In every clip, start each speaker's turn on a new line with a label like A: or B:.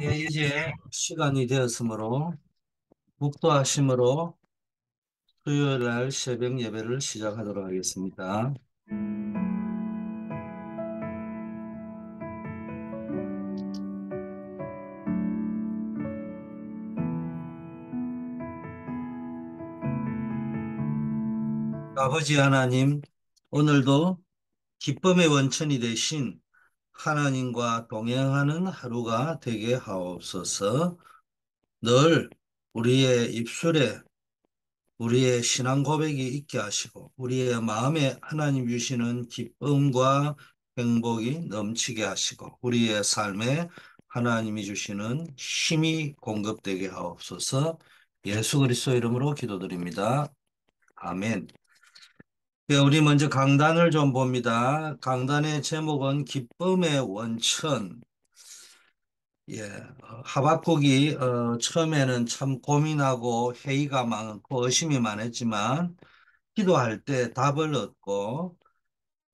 A: 예, 이제 시간이 되었으므로 묵도하심으로 수요일 날 새벽 예배를 시작하도록 하겠습니다. 아버지 하나님, 오늘도 기쁨의 원천이 되신 하나님과 동행하는 하루가 되게 하옵소서. 늘 우리의 입술에 우리의 신앙 고백이 있게 하시고 우리의 마음에 하나님 주시는 기쁨과 행복이 넘치게 하시고 우리의 삶에 하나님이 주시는 힘이 공급되게 하옵소서. 예수 그리스도 이름으로 기도드립니다. 아멘. 네, 우리 먼저 강단을 좀 봅니다. 강단의 제목은 기쁨의 원천. 예, 하박국이 처음에는 참 고민하고 회의가 많고 의심이 많았지만 기도할 때 답을 얻고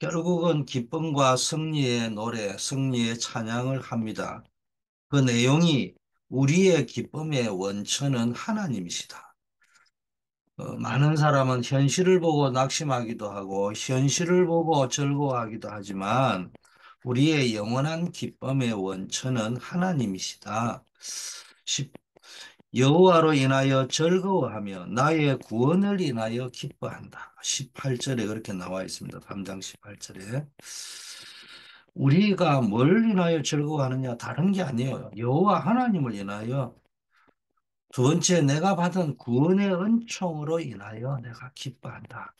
A: 결국은 기쁨과 승리의 노래, 승리의 찬양을 합니다. 그 내용이 우리의 기쁨의 원천은 하나님이시다. 많은 사람은 현실을 보고 낙심하기도 하고 현실을 보고 즐거워하기도 하지만 우리의 영원한 기쁨의 원천은 하나님이시다. 여호와로 인하여 즐거워하며 나의 구원을 인하여 기뻐한다. 18절에 그렇게 나와 있습니다. 3장 18절에. 우리가 뭘 인하여 즐거워하느냐 다른 게 아니에요. 여호와 하나님을 인하여 두 번째 내가 받은 구원의 은총으로 인하여 내가 기뻐한다.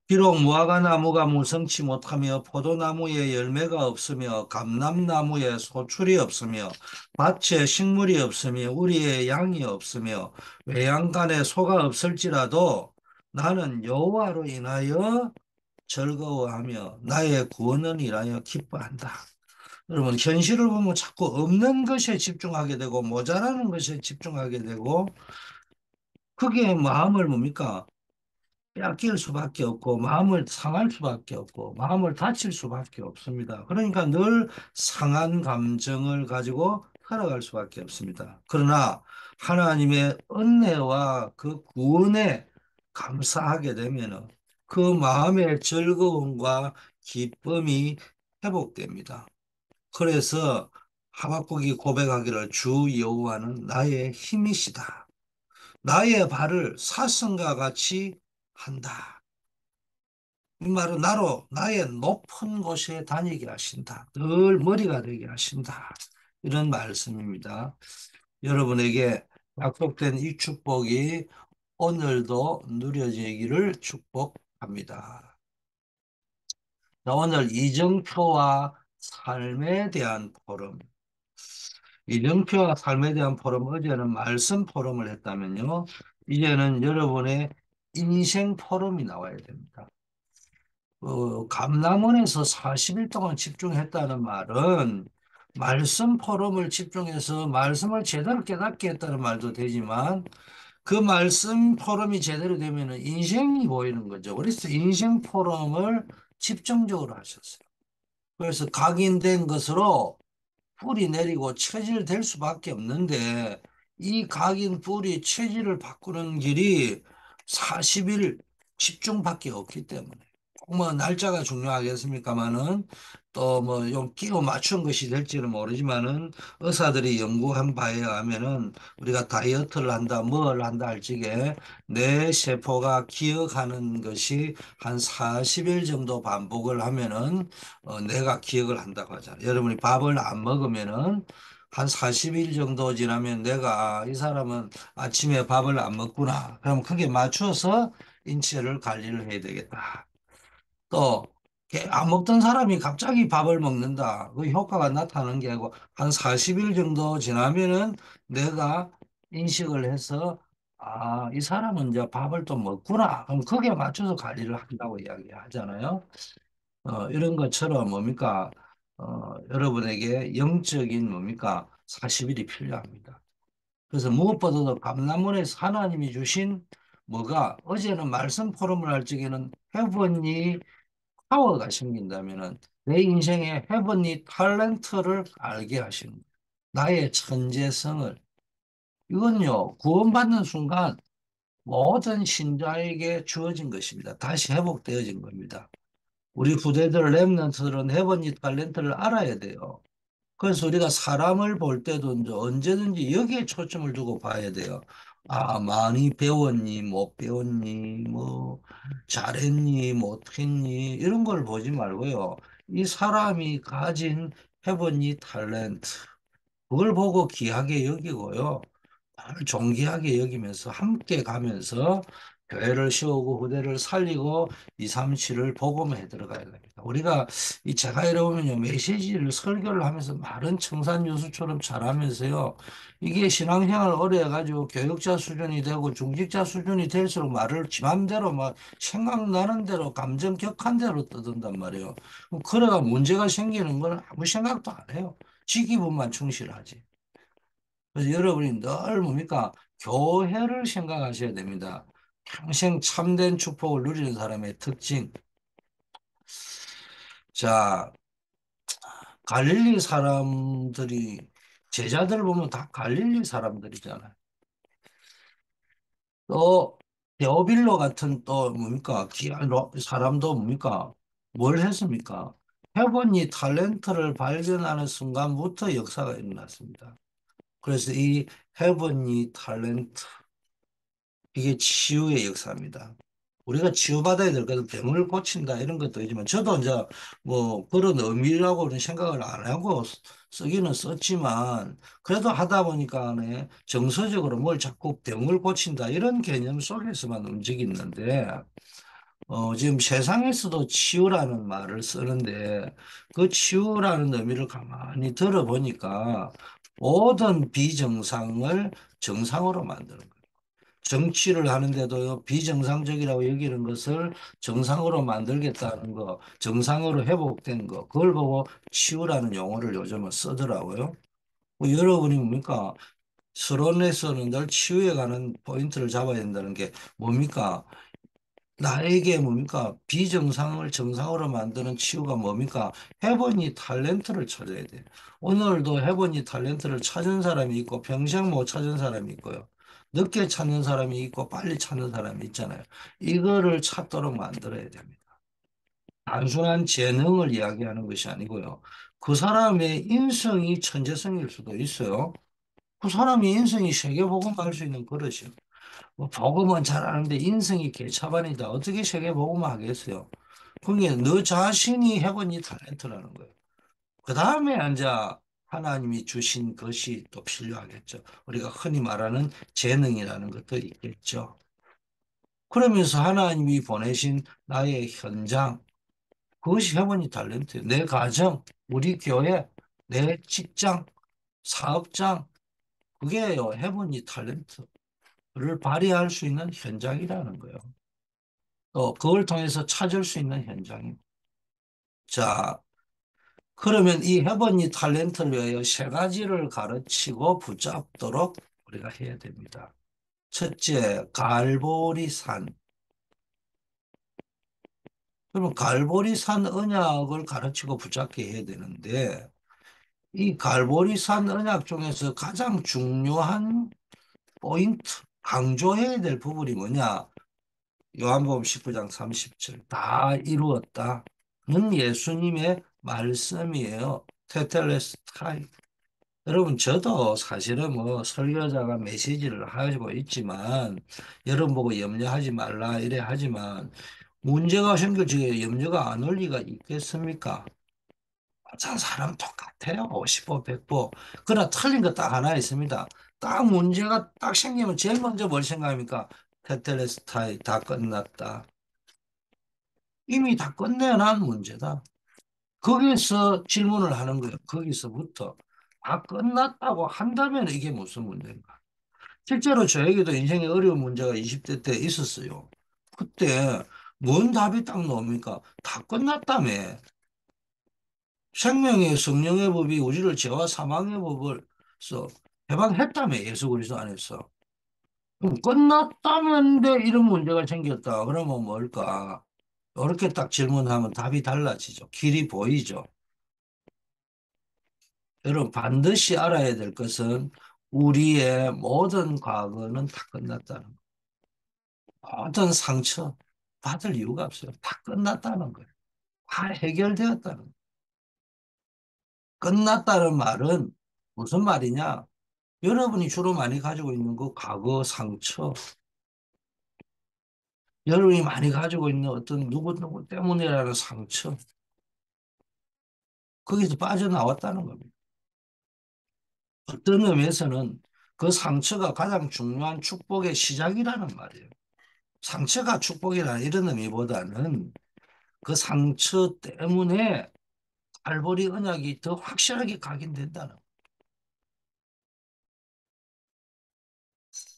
A: 비록 무화과 나무가 무성치 못하며 포도나무에 열매가 없으며 감람나무에 소출이 없으며 밭에 식물이 없으며 우리의 양이 없으며 외양간에 소가 없을지라도 나는 여호와로 인하여 즐거워하며 나의 구원을 인하여 기뻐한다. 여러분 현실을 보면 자꾸 없는 것에 집중하게 되고 모자라는 것에 집중하게 되고 그게 마음을 뭡니까? 빼앗길 수밖에 없고 마음을 상할 수밖에 없고 마음을 다칠 수밖에 없습니다. 그러니까 늘 상한 감정을 가지고 살아갈 수밖에 없습니다. 그러나 하나님의 은혜와 그 구원에 감사하게 되면 그 마음의 즐거움과 기쁨이 회복됩니다. 그래서 하박국이 고백하기를 주 여호와는 나의 힘이시다. 나의 발을 사슴과 같이 한다. 이 말은 나로 나의 높은 곳에 다니게 하신다. 늘 머리가 되게 하신다. 이런 말씀입니다. 여러분에게 약속된 이 축복이 오늘도 누려지기를 축복합니다. 자, 오늘 이정표와 삶에 대한 포럼. 이정표와 삶에 대한 포럼, 어제는 말씀 포럼을 했다면요. 이제는 여러분의 인생 포럼이 나와야 됩니다. 감남원에서 40일 동안 집중했다는 말은 말씀 포럼을 집중해서 말씀을 제대로 깨닫게 했다는 말도 되지만 그 말씀 포럼이 제대로 되면 인생이 보이는 거죠. 그래서 인생 포럼을 집중적으로 하셨어요. 그래서 각인된 것으로 뿔이 내리고 처질될 수밖에 없는데 이 각인 뿔이 처지를 바꾸는 길이 40일 집중밖에 없기 때문에 꼭 뭐 날짜가 중요하겠습니까마는 또 뭐 좀 끼워 맞춘 것이 될지는 모르지만은 의사들이 연구한 바에 의하면은 우리가 다이어트를 한다 뭘 한다 할 적에 뇌 세포가 기억하는 것이 한 40일 정도 반복을 하면은 내가 기억을 한다고 하잖아요. 여러분이 밥을 안 먹으면은 한 40일 정도 지나면 내가 이 사람은 아침에 밥을 안 먹구나. 그럼 그게 맞춰서 인체를 관리를 해야 되겠다. 또 안 먹던 사람이 갑자기 밥을 먹는다. 그 효과가 나타나는 게 아니고 한 40일 정도 지나면은 내가 인식을 해서 이 사람은 이제 밥을 또 먹구나. 그럼 거기에 맞춰서 관리를 한다고 이야기하잖아요. 이런 것처럼 뭡니까? 여러분에게 영적인 뭡니까? 40일이 필요합니다. 그래서 무엇보다도 감람원에서 하나님이 주신 뭐가 어제는 말씀 포럼을 할 적에는 헤븐이 파워가 생긴다면은 내 인생에 헤븐이 탤런트를 알게 하십니다. 나의 천재성을. 이건요, 구원받는 순간 모든 신자에게 주어진 것입니다. 다시 회복되어진 겁니다. 우리 후대들 랩런트들은 해본이 탤런트를 알아야 돼요. 그래서 우리가 사람을 볼 때도 이제 언제든지 여기에 초점을 두고 봐야 돼요. 아, 많이 배웠니, 못 배웠니, 뭐, 잘했니, 못했니, 이런 걸 보지 말고요. 이 사람이 가진 해본이 탤런트, 그걸 보고 귀하게 여기고요. 늘 존귀하게 여기면서 함께 가면서 교회를 세우고 후대를 살리고 237을 복음해 들어가야 됩니다. 우리가 이 제가 이러면요 메시지를 설교를 하면서 말은 청산유수처럼 잘하면서요 이게 신앙생활 오래 해가지고 교육자 수준이 되고 중직자 수준이 될수록 말을 지 맘대로 막 생각나는 대로 감정 격한 대로 떠든단 말이에요. 그래가 문제가 생기는 건 아무 생각도 안 해요. 지 기분만 충실하지. 그래서 여러분이 늘 뭡니까? 교회를 생각하셔야 됩니다. 평생 참된 축복을 누리는 사람의 특징. 자, 갈릴리 사람들이, 제자들 보면 다 갈릴리 사람들이잖아요. 또, 데오빌로 같은 또 뭡니까? 귀한 사람도 뭡니까? 뭘 했습니까? 해본이 탤런트를 발견하는 순간부터 역사가 일어났습니다. 그래서 이 해본이 탤런트, 이게 치유의 역사입니다. 우리가 치유받아야 될 것은 병을 고친다 이런 것도 있지만 저도 이제 뭐 그런 의미라고는 생각을 안 하고 쓰기는 썼지만 그래도 하다 보니까 정서적으로 뭘 자꾸 병을 고친다 이런 개념 속에서만 움직이는데 지금 세상에서도 치유라는 말을 쓰는데 그 치유라는 의미를 가만히 들어보니까 모든 비정상을 정상으로 만드는 거예요. 정치를 하는데도 비정상적이라고 여기는 것을 정상으로 만들겠다는 거, 정상으로 회복된 거, 그걸 보고 치유라는 용어를 요즘은 쓰더라고요. 뭐 여러분이 뭡니까? 서론에서는 늘 치유에 관한 포인트를 잡아야 된다는 게 뭡니까? 나에게 뭡니까? 비정상을 정상으로 만드는 치유가 뭡니까? 해본이 탤런트를 찾아야 돼. 오늘도 해본이 탤런트를 찾은 사람이 있고 평생 못 찾은 사람이 있고요. 늦게 찾는 사람이 있고 빨리 찾는 사람이 있잖아요. 이거를 찾도록 만들어야 됩니다. 단순한 재능을 이야기하는 것이 아니고요. 그 사람의 인성이 천재성일 수도 있어요. 그 사람이 인성이 세계복음 할 수 있는 그릇이요. 뭐 복음은 잘하는데 인성이 개차반이다. 어떻게 세계복음을 하겠어요? 그게 너 자신이 해본 이 탤런트라는 거예요. 그 다음에 이제 하나님이 주신 것이 또 필요하겠죠. 우리가 흔히 말하는 재능이라는 것도 있겠죠. 그러면서 하나님이 보내신 나의 현장, 그것이 해본 이 탤런트예요. 내 가정, 우리 교회, 내 직장, 사업장, 그게요, 해본 이 탤런트를 발휘할 수 있는 현장이라는 거예요. 또 그걸 통해서 찾을 수 있는 현장입니다. 자, 그러면 이 해본이 탤런트를 위하여 세 가지를 가르치고 붙잡도록 우리가 해야 됩니다. 첫째, 갈보리산. 그러면 갈보리산 언약을 가르치고 붙잡게 해야 되는데 이 갈보리산 언약 중에서 가장 중요한 포인트, 강조해야 될 부분이 뭐냐? 요한복음 19장 30절 다 이루었다는 예수님의 말씀이에요. 테텔레스타이. 여러분 저도 사실은 뭐 설교자가 메시지를 하고 있지만 여러분 보고 염려하지 말라 이래 하지만 문제가 생길 적에 염려가 안 올 리가 있겠습니까? 자, 사람 똑같아요. 50보, 100보. 그러나 틀린 거 딱 하나 있습니다. 딱 문제가 딱 생기면 제일 먼저 뭘 생각합니까? 테텔레스타이 다 끝났다. 이미 다 끝내놓은 문제다. 거기서 질문을 하는 거예요. 거기서부터. 다 끝났다고 한다면 이게 무슨 문제인가? 실제로 저에게도 인생에 어려운 문제가 20대 때 있었어요. 그때 뭔 답이 딱 나옵니까? 다 끝났다며. 생명의 성령의 법이 우리를 죄와 사망의 법을 써 해방했다며 예수 그리스도 안에서. 그럼 끝났다면데 이런 문제가 생겼다. 그러면 뭘까? 이렇게 딱 질문하면 답이 달라지죠. 길이 보이죠. 여러분 반드시 알아야 될 것은 우리의 모든 과거는 다 끝났다는 거예요. 모든 상처 받을 이유가 없어요. 다 끝났다는 거예요. 다 해결되었다는 거예요. 끝났다는 말은 무슨 말이냐? 여러분이 주로 많이 가지고 있는 그 과거 상처, 여러분이 많이 가지고 있는 어떤 누구 때문이라는 상처, 거기서 빠져나왔다는 겁니다. 어떤 의미에서는 그 상처가 가장 중요한 축복의 시작이라는 말이에요. 상처가 축복이라는 이런 의미보다는 그 상처 때문에 알보리 언약이 더 확실하게 각인된다는 거예요.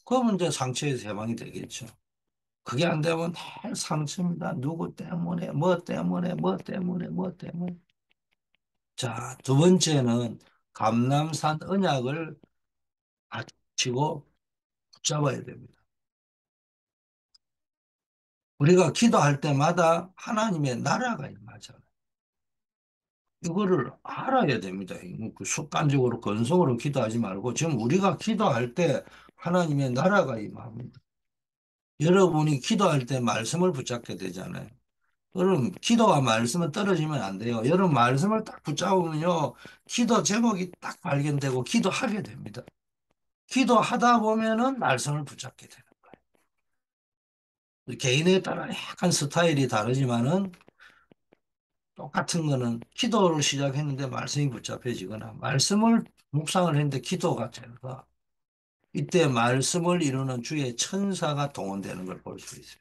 A: 그러면 이제 상처에서 해방이 되겠죠. 그게 안 되면 늘 상처입니다. 누구 때문에, 뭐 때문에, 뭐 때문에, 뭐 때문에. 자, 두 번째는 감남산 언약을 아치고 붙잡아야 됩니다. 우리가 기도할 때마다 하나님의 나라가 임하잖아요. 이거를 알아야 됩니다. 그 습관적으로 건성으로 기도하지 말고 지금 우리가 기도할 때 하나님의 나라가 임합니다. 여러분이 기도할 때 말씀을 붙잡게 되잖아요. 여러분 기도와 말씀은 떨어지면 안 돼요. 여러분 말씀을 딱 붙잡으면요. 기도 제목이 딱 발견되고 기도하게 됩니다. 기도하다 보면은 말씀을 붙잡게 되는 거예요. 개인에 따라 약간 스타일이 다르지만은 똑같은 거는 기도를 시작했는데 말씀이 붙잡혀지거나 말씀을 묵상을 했는데 기도가 되가 이때 말씀을 이루는 주의 천사가 동원되는 걸 볼 수 있어요.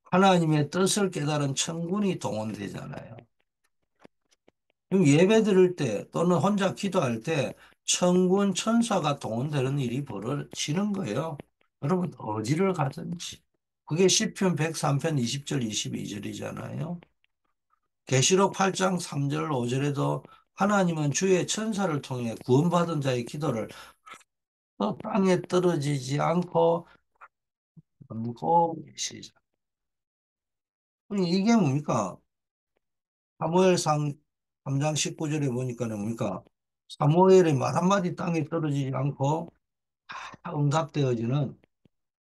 A: 하나님의 뜻을 깨달은 천군이 동원되잖아요. 그럼 예배 드릴 때 또는 혼자 기도할 때 천군 천사가 동원되는 일이 벌어지는 거예요. 여러분 어디를 가든지. 그게 시편 103편 20절 22절이잖아요. 계시록 8장 3절 5절에도 하나님은 주의 천사를 통해 구원받은 자의 기도를 또 땅에 떨어지지 않고 듣고 계시죠. 이게 뭡니까? 사무엘상 3장 19절에 보니까는 뭡니까? 사무엘의 말 한마디 땅에 떨어지지 않고 다 응답되어지는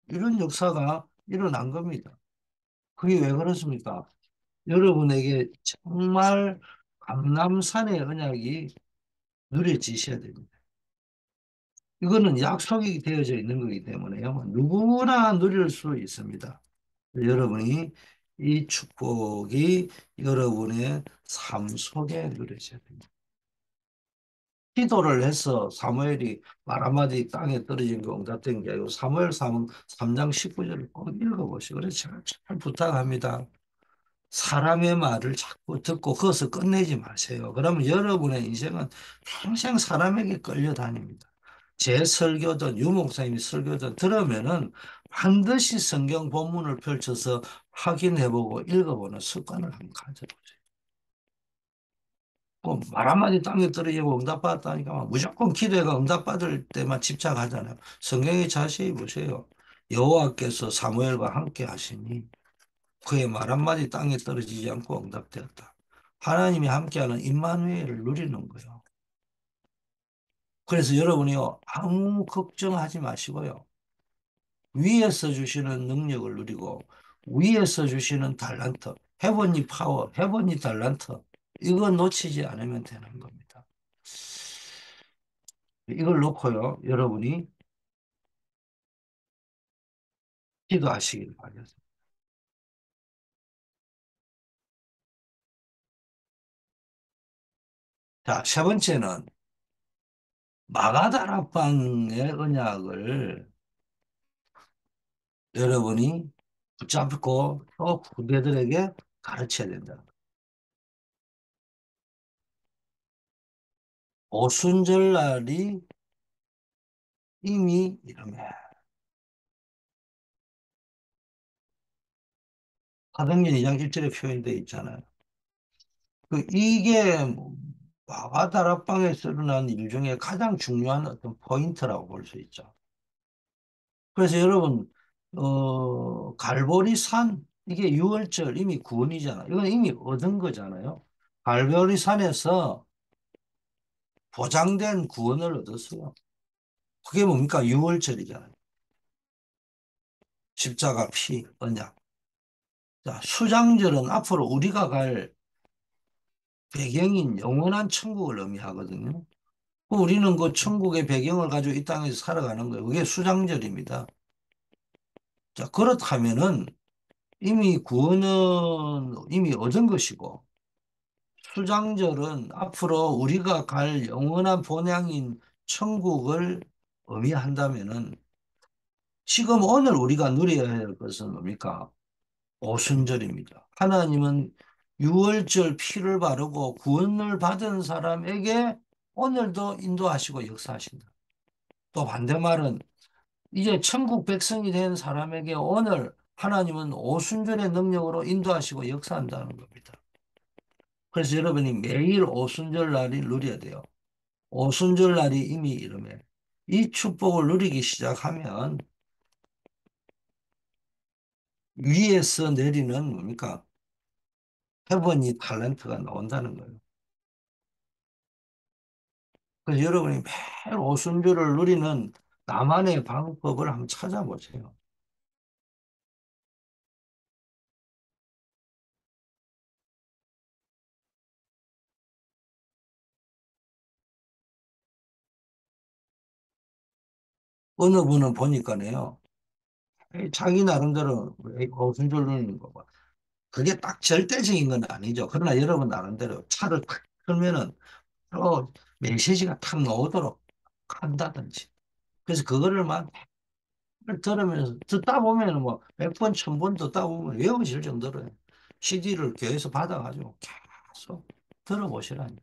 A: 이런 역사가 일어난 겁니다. 그게 왜 그렇습니까? 여러분에게 정말 감람산의 언약이 누려지셔야 됩니다. 이거는 약속이 되어져 있는 거기 때문에요. 누구나 누릴 수 있습니다. 여러분이 이 축복이 여러분의 삶 속에 누려져야 됩니다. 기도를 해서 사무엘이 말 한마디 땅에 떨어진 거 응답된 게 아니고 사무엘 3장 19절을 꼭 읽어보시고 그래서 제가 잘 부탁합니다. 사람의 말을 자꾸 듣고 거기서 끝내지 마세요. 그러면 여러분의 인생은 평생 사람에게 끌려다닙니다. 제 설교든 유 목사님이 설교든 들으면은 반드시 성경 본문을 펼쳐서 확인해보고 읽어보는 습관을 한번 가져보세요. 말 한마디 땅에 떨어지고 응답받았다니까 막 무조건 기도해가 응답받을 때만 집착하잖아요. 성경에 자세히 보세요. 여호와께서 사무엘과 함께 하시니 그의 말 한마디 땅에 떨어지지 않고 응답되었다. 하나님이 함께하는 임마누엘을 누리는 거예요. 그래서 여러분이요, 아무 걱정하지 마시고요. 위에서 주시는 능력을 누리고 위에서 주시는 달란트, 헤븐리 파워, 헤븐리 달란트 이거 놓치지 않으면 되는 겁니다. 이걸 놓고요, 여러분이 기도하시길 바랍니다. 자, 세 번째는 마가다락방의 언약을 여러분이 붙잡고 또 후대들에게 가르쳐야 된다. 오순절날이 이미 이름에 사도행전 2장 1절에 표현되어 있잖아요. 이게 마가다락방에서 일어난 일 중에 가장 중요한 어떤 포인트라고 볼 수 있죠. 그래서 여러분, 갈보리 산, 이게 6월절 이미 구원이잖아요. 이건 이미 얻은 거잖아요. 갈보리 산에서 보장된 구원을 얻었어요. 그게 뭡니까? 유월절이잖아요. 십자가 피, 언약. 자, 수장절은 앞으로 우리가 갈 배경인 영원한 천국을 의미하거든요. 우리는 그 천국의 배경을 가지고 이 땅에서 살아가는 거예요. 그게 수장절입니다. 자, 그렇다면은 이미 구원은 이미 얻은 것이고, 수장절은 앞으로 우리가 갈 영원한 본향인 천국을 의미한다면은 지금 오늘 우리가 누려야 할 것은 뭡니까? 오순절입니다. 하나님은 유월절 피를 바르고 구원을 받은 사람에게 오늘도 인도하시고 역사하신다. 또 반대말은 이제 천국 백성이 된 사람에게 오늘 하나님은 오순절의 능력으로 인도하시고 역사한다는 겁니다. 그래서 여러분이 매일 오순절 날이 누려야 돼요. 오순절 날이 이미 이름에 이 축복을 누리기 시작하면 위에서 내리는 뭡니까? 해번이 탤런트가 나온다는 거예요. 그래서 여러분이 매일 오순절을 누리는 나만의 방법을 한번 찾아보세요. 어느 분은 보니까요, 자기 나름대로 오순절 누리는 거 봐. 그게 딱 절대적인 건 아니죠. 그러나 여러분 나름대로 차를 탁 틀면은 메시지가 탁 나오도록 한다든지. 그래서 그거를 막 들으면서 듣다 보면은 뭐 100번, 1000번 듣다 보면 외워질 정도로 CD를 교회에서 받아가지고 계속 들어보시라니.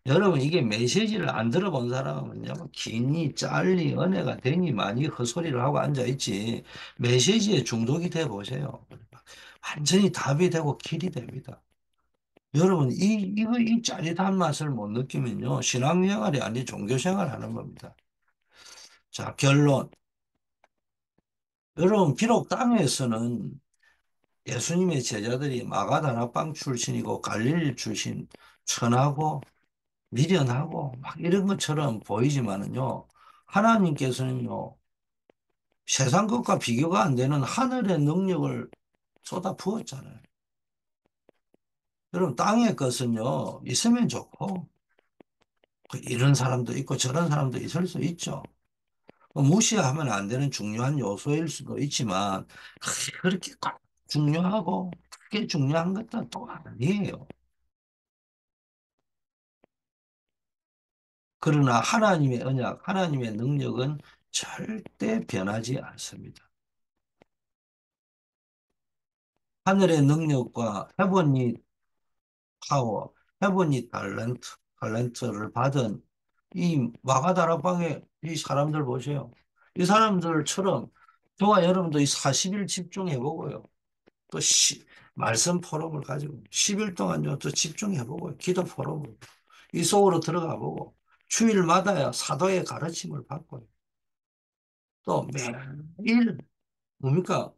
A: 여러분 이게 메시지를 안 들어본 사람은요 기니 짤니 은혜가 되니 많이 헛소리를 하고 앉아있지 메시지에 중독이 돼 보세요. 완전히 답이 되고 길이 됩니다. 여러분 이 짜릿한 맛을 못 느끼면요 신앙생활이 아니 종교생활 하는 겁니다. 자 결론. 여러분 비록 땅에서는 예수님의 제자들이 마가다락방 출신이고 갈릴리 출신 천하고 미련하고 막 이런 것처럼 보이지만은요 하나님께서는요 세상 것과 비교가 안 되는 하늘의 능력을 쏟아 부었잖아요. 여러분 땅의 것은요 있으면 좋고 이런 사람도 있고 저런 사람도 있을 수 있죠. 무시하면 안 되는 중요한 요소일 수도 있지만 그렇게 꼭 중요하고 크게 중요한 것도 또 아니에요. 그러나 하나님의 언약, 하나님의 능력은 절대 변하지 않습니다. 하늘의 능력과 헤븐리 파워, 헤븐리 탤런트를 받은 이 마가다락방의 이 사람들 보세요. 이 사람들처럼 저와 여러분도 이 40일 집중해보고요. 또 말씀 포럼을 가지고 10일 동안요 또 집중해보고 기도 포럼을 이 속으로 들어가보고 주일마다야 사도의 가르침을 받고요. 또 매일 뭡니까?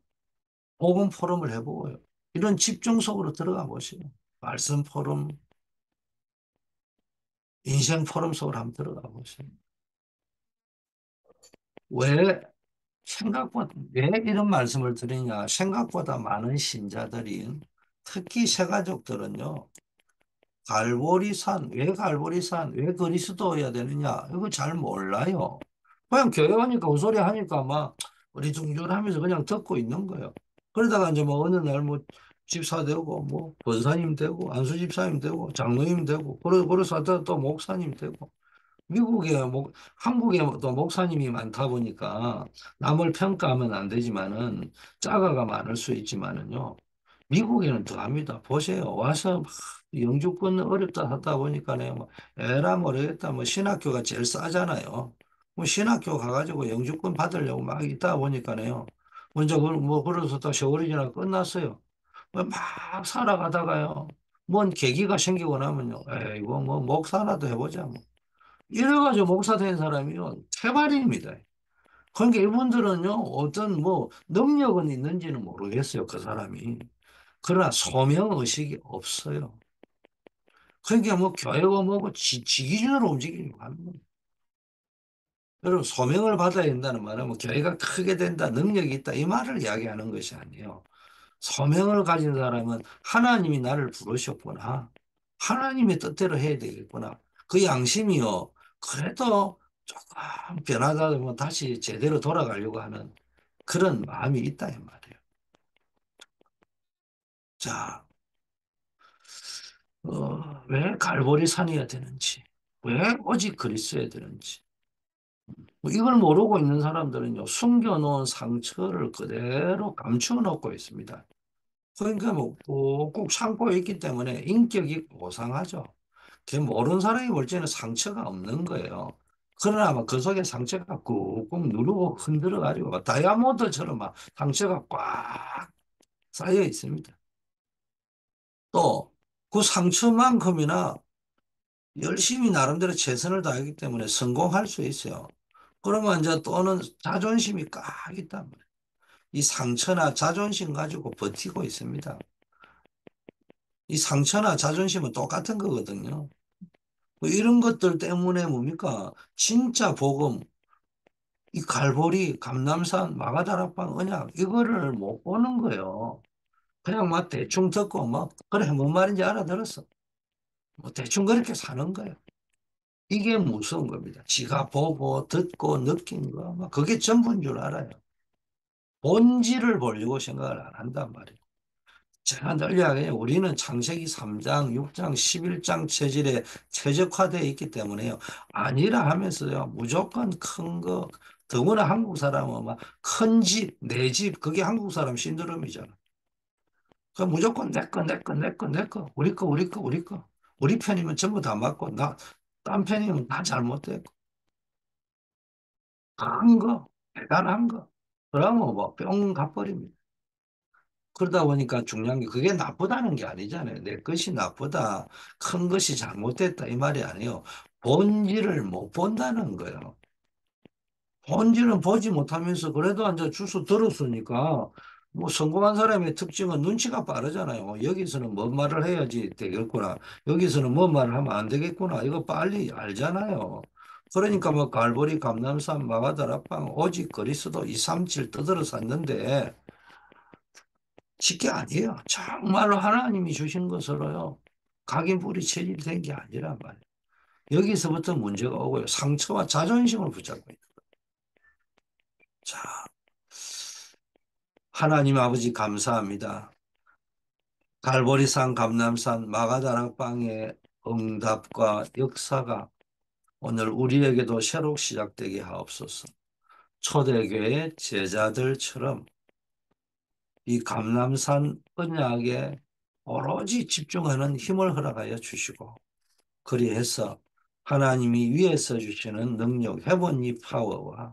A: 복음 포럼을 해보고요. 이런 집중 속으로 들어가 보시고 말씀 포럼, 인생 포럼 속으로 한번 들어가 보세요. 왜 왜 이런 말씀을 드리냐? 생각보다 많은 신자들이 특히 새가족들은요. 갈보리산, 왜 그리스도여야 되느냐? 이거 잘 몰라요. 그냥 교회 오니까 웃소리 하니까 막 어리둥절하면서 그냥 듣고 있는 거예요. 그러다가 이제 뭐 어느 날 뭐 집사 되고 뭐 권사님 되고 안수 집사님 되고 장로님 되고 그래서 하다 또 목사님 되고 한국에 또 목사님이 많다 보니까 남을 평가하면 안 되지만은 짜가가 많을 수 있지만은요. 미국에는 더 합니다. 보세요. 와서 막 영주권 어렵다 하다 보니까요. 뭐 에라 모르겠다. 뭐 신학교가 제일 싸잖아요. 뭐 신학교 가가지고 영주권 받으려고 막 있다 보니까요. 먼저 뭐 그래서 또 세월이 지나 끝났어요. 뭐막 살아가다가요. 뭔 계기가 생기고 나면요. 에이고 뭐 목사라도 해보자 뭐. 이래가지고 목사 된 사람이요. 태발입니다. 그러니까 이분들은요. 어떤 뭐 능력은 있는지는 모르겠어요. 그 사람이. 그러나 소명의식이 없어요. 그러니까 뭐 교회가 뭐고 지 기준으로 움직이려고 하는 거예요. 여러분, 소명을 받아야 된다는 말은 뭐 교회가 크게 된다, 능력이 있다, 이 말을 이야기하는 것이 아니에요. 소명을 가진 사람은 하나님이 나를 부르셨구나. 하나님의 뜻대로 해야 되겠구나. 그 양심이요. 그래도 조금 변하다 보면 다시 제대로 돌아가려고 하는 그런 마음이 있다, 이 말이에요. 자, 왜 갈보리 산이어야 되는지, 왜 오직 그리스도여야 되는지. 뭐 이걸 모르고 있는 사람들은요, 숨겨놓은 상처를 그대로 감추어 놓고 있습니다. 그러니까 뭐 꾹꾹 참고 있기 때문에 인격이 고상하죠. 걔 모르는 사람이 볼 때는 상처가 없는 거예요. 그러나 막 그 속에 상처가 꾹꾹 누르고 흔들어 가지고 막 다이아몬드처럼 막 상처가 꽉 쌓여 있습니다. 또 그 상처만큼이나 열심히 나름대로 최선을 다하기 때문에 성공할 수 있어요. 그러면 이제 또는 자존심이 꽉 있단 말이에요. 이 상처나 자존심 가지고 버티고 있습니다. 이 상처나 자존심은 똑같은 거거든요. 뭐 이런 것들 때문에 뭡니까? 진짜 복음, 이 갈보리, 감남산, 마가다락방, 언약, 이거를 못 보는 거예요. 그냥 막 대충 듣고, 막, 그래, 뭔 말인지 알아들었어. 뭐 대충 그렇게 사는 거예요. 이게 무서운 겁니다. 지가 보고, 듣고, 느낀 거, 막 그게 전부인 줄 알아요. 본질을 보려고 생각을 안 한단 말이에요. 제가 늘 이야기해요. 우리는 창세기 3장, 6장, 11장 체질에 최적화되어 있기 때문에요. 아니라 하면서요. 무조건 큰 거, 더구나 한국 사람은 막 큰 집, 내 집, 그게 한국 사람 신드롬이잖아. 그 무조건 내 거, 내 거, 내 거, 내 거, 우리 거, 우리 거, 우리 거. 우리 편이면 전부 다 맞고, 딴 편이면 다 잘못됐고. 큰 거, 대단한 거. 그러면 뭐 뿅 가버립니다. 그러다 보니까 중요한 게 그게 나쁘다는 게 아니잖아요. 내 것이 나쁘다, 큰 것이 잘못됐다 이 말이 아니에요. 본질을 못 본다는 거예요. 본질은 보지 못하면서 그래도 앉아 주소 들었으니까 뭐 성공한 사람의 특징은 눈치가 빠르잖아요. 여기서는 뭔 말을 해야지 되겠구나. 여기서는 뭔 말을 하면 안 되겠구나. 이거 빨리 알잖아요. 그러니까 뭐 갈보리, 감남산, 마가다락방, 오직 그리스도 237 떠들어 샀는데 쉽게 아니에요. 정말로 하나님이 주신 것으로요. 각인불이 체질된 게 아니란 말이에요. 여기서부터 문제가 오고요. 상처와 자존심을 붙잡고 있는 거예요. 자, 하나님 아버지 감사합니다. 갈보리산, 감남산, 마가다락방의 응답과 역사가 오늘 우리에게도 새로 시작되게 하옵소서. 초대교회 제자들처럼 이 감남산 언약에 오로지 집중하는 힘을 허락하여 주시고 그리해서 하나님이 위에서 주시는 능력, 헤븐리 파워와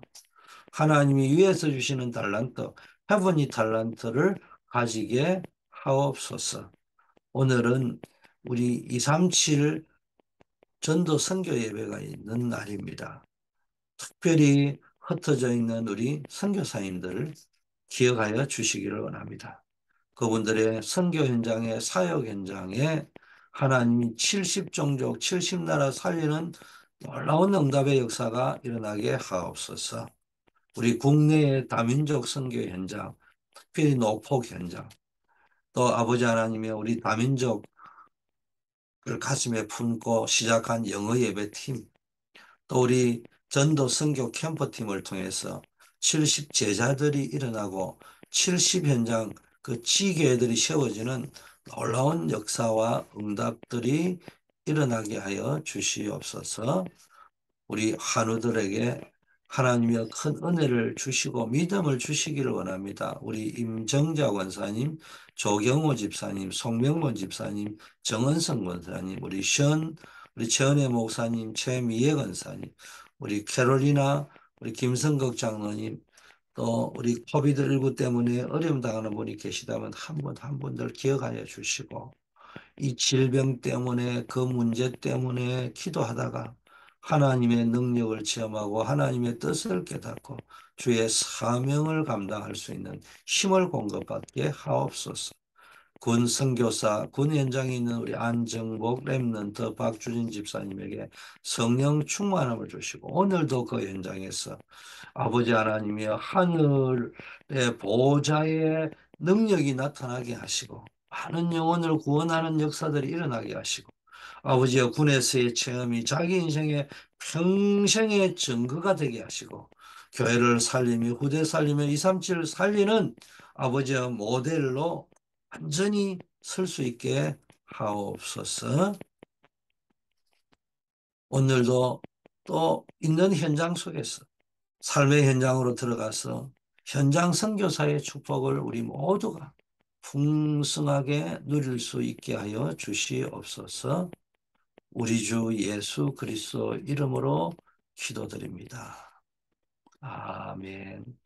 A: 하나님이 위에서 주시는 달란트, 헤븐리 달란트를 가지게 하옵소서. 오늘은 우리 237 전도 선교 예배가 있는 날입니다. 특별히 흩어져 있는 우리 선교사님들을 기억하여 주시기를 원합니다. 그분들의 선교 현장에 사역 현장에 하나님이 70종족 70나라 살리는 놀라운 응답의 역사가 일어나게 하옵소서. 우리 국내의 다민족 선교 현장, 특별히 노폭 현장, 또 아버지 하나님의 우리 다민족을 가슴에 품고 시작한 영어 예배팀, 또 우리 전도 선교 캠프팀을 통해서 70 제자들이 일어나고 70 현장 그 지교회들이 세워지는 놀라운 역사와 응답들이 일어나게 하여 주시옵소서. 우리 한우들에게 하나님의 큰 은혜를 주시고 믿음을 주시기를 원합니다. 우리 임정자 권사님, 조경호 집사님, 송명곤 집사님, 정은성 권사님, 우리 최은혜 목사님, 최미애 권사님, 우리 캐롤리나, 우리 김성극 장로님, 또 우리 코비드19 때문에 어려움 당하는 분이 계시다면 한 분 한 분들 기억하여 주시고 이 질병 때문에 그 문제 때문에 기도하다가 하나님의 능력을 체험하고 하나님의 뜻을 깨닫고 주의 사명을 감당할 수 있는 힘을 공급받게 하옵소서. 군 선교사, 군 현장에 있는 우리 안정복 랩런트 박주진 집사님에게 성령 충만함을 주시고 오늘도 그 현장에서 아버지 하나님이 하늘의 보호자의 능력이 나타나게 하시고 많은 영혼을 구원하는 역사들이 일어나게 하시고 아버지의 군에서의 체험이 자기 인생의 평생의 증거가 되게 하시고 교회를 살리며 후대 살리며 237을 살리는 아버지의 모델로 완전히 설 수 있게 하옵소서. 오늘도 또 있는 현장 속에서 삶의 현장으로 들어가서 현장 선교사의 축복을 우리 모두가 풍성하게 누릴 수 있게 하여 주시옵소서. 우리 주 예수 그리스도 이름으로 기도드립니다. 아멘.